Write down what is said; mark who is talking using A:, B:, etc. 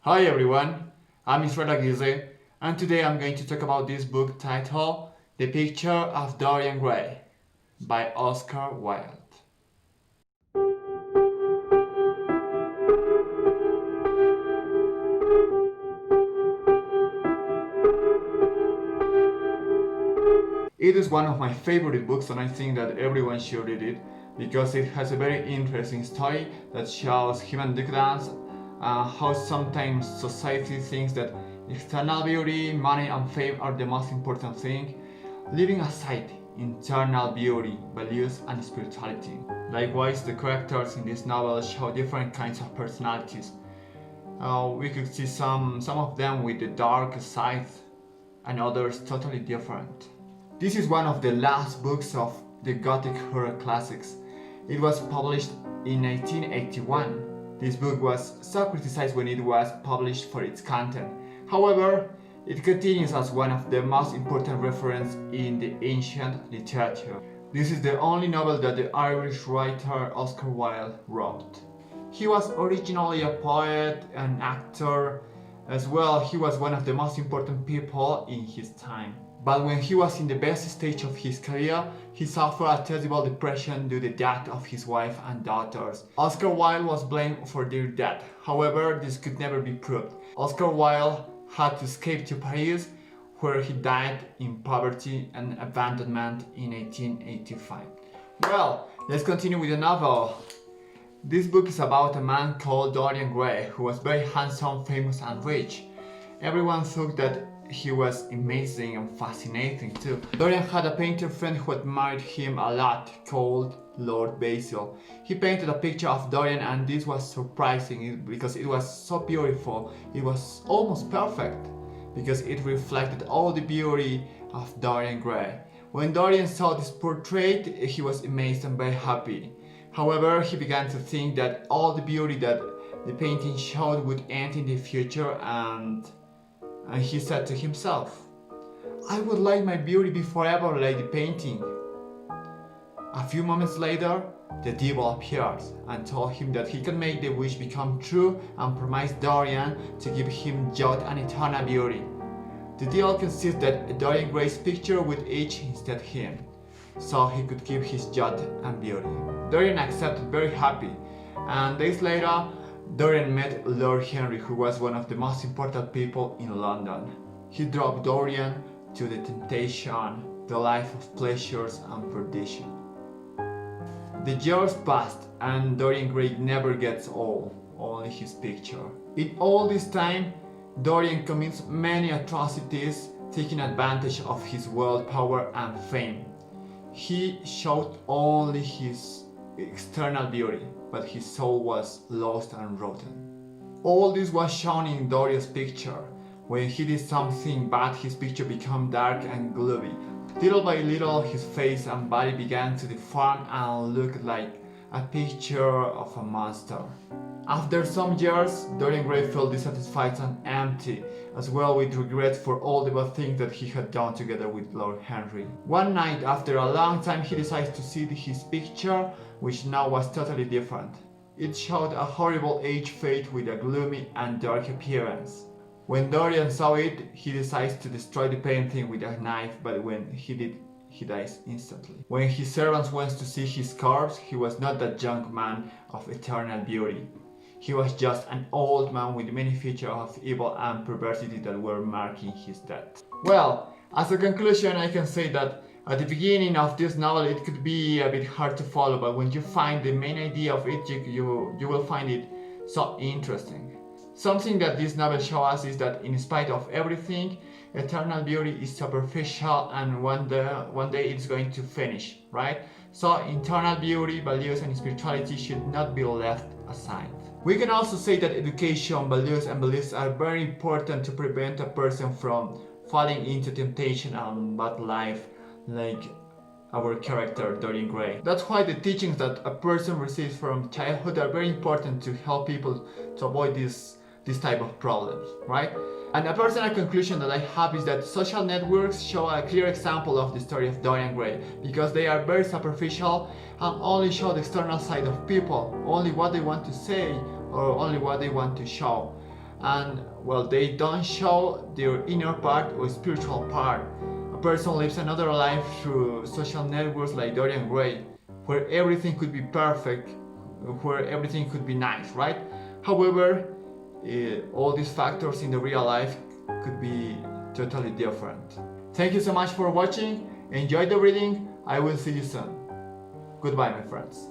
A: Hi everyone, I'm Israel Aguirre, and today I'm going to talk about this book titled The Picture of Dorian Gray by Oscar Wilde. It is one of my favorite books and I think that everyone should read it because it has a very interesting story that shows human decadence, how sometimes society thinks that external beauty, money and fame are the most important thing, leaving aside internal beauty, values and spirituality. Likewise, the characters in this novel show different kinds of personalities. We could see some of them with the dark side and others totally different. This is one of the last books of the Gothic horror classics. It was published in 1881. This book was so criticized when it was published for its content. However, it continues as one of the most important references in the ancient literature. This is the only novel that the Irish writer Oscar Wilde wrote. He was originally a poet, an actor, as well. He was one of the most important people in his time. But when he was in the best stage of his career, he suffered a terrible depression due to the death of his wife and daughters. Oscar Wilde was blamed for their death. However, this could never be proved. Oscar Wilde had to escape to Paris, where he died in poverty and abandonment in 1885. Well, let's continue with the novel. This book is about a man called Dorian Gray, who was very handsome, famous and rich. Everyone thought that he was amazing and fascinating too. Dorian had a painter friend who admired him a lot, called Lord Basil. He painted a picture of Dorian and this was surprising because it was so beautiful. It was almost perfect because it reflected all the beauty of Dorian Gray. When Dorian saw this portrait, he was amazed and very happy. However, he began to think that all the beauty that the painting showed would end in the future and he said to himself, I would like my beauty be forever like the painting. A few moments later, the devil appeared and told him that he could make the wish become true and promised Dorian to give him youth and eternal beauty. The devil conceived that Dorian Gray's picture would age instead him, so he could keep his youth and beauty. Dorian accepted very happy, and days later, Dorian met Lord Henry, who was one of the most important people in London. He drove Dorian to the temptation, the life of pleasures and perdition. The years passed and Dorian Gray never gets old, only his picture. In all this time, Dorian commits many atrocities, taking advantage of his wealth, power and fame. He showed only his external beauty, but his soul was lost and rotten. All this was shown in Dorian's picture. When he did something bad, his picture became dark and gloomy. Little by little, his face and body began to deform and look like a picture of a monster. After some years, Dorian Gray felt dissatisfied and empty, as well with regret for all the bad things that he had done together with Lord Henry. One night, after a long time, he decides to see his picture, which now was totally different. It showed a horrible aged face with a gloomy and dark appearance. When Dorian saw it, he decides to destroy the painting with a knife, but when he did, he dies instantly. When his servants went to see his corpse, he was not that young man of eternal beauty. He was just an old man with many features of evil and perversity that were marking his death. Well, as a conclusion, I can say that at the beginning of this novel it could be a bit hard to follow, but when you find the main idea of it, you will find it so interesting. Something that this novel shows us is that in spite of everything, eternal beauty is superficial and one day it's going to finish, right? So internal beauty, values and spirituality should not be left aside. We can also say that education, values and beliefs are very important to prevent a person from falling into temptation and bad life, like our character Dorian Gray. That's why the teachings that a person receives from childhood are very important to help people to avoid this type of problems, right? And a personal conclusion that I have is that social networks show a clear example of the story of Dorian Gray, because they are very superficial and only show the external side of people, only what they want to say or only what they want to show. and well, they don't show their inner part or spiritual part. A person lives another life through social networks like Dorian Gray, where everything could be perfect, where everything could be nice, right? However, all these factors in the real life could be totally different. Thank you so much for watching. Enjoy the reading. I will see you soon. Goodbye, my friends.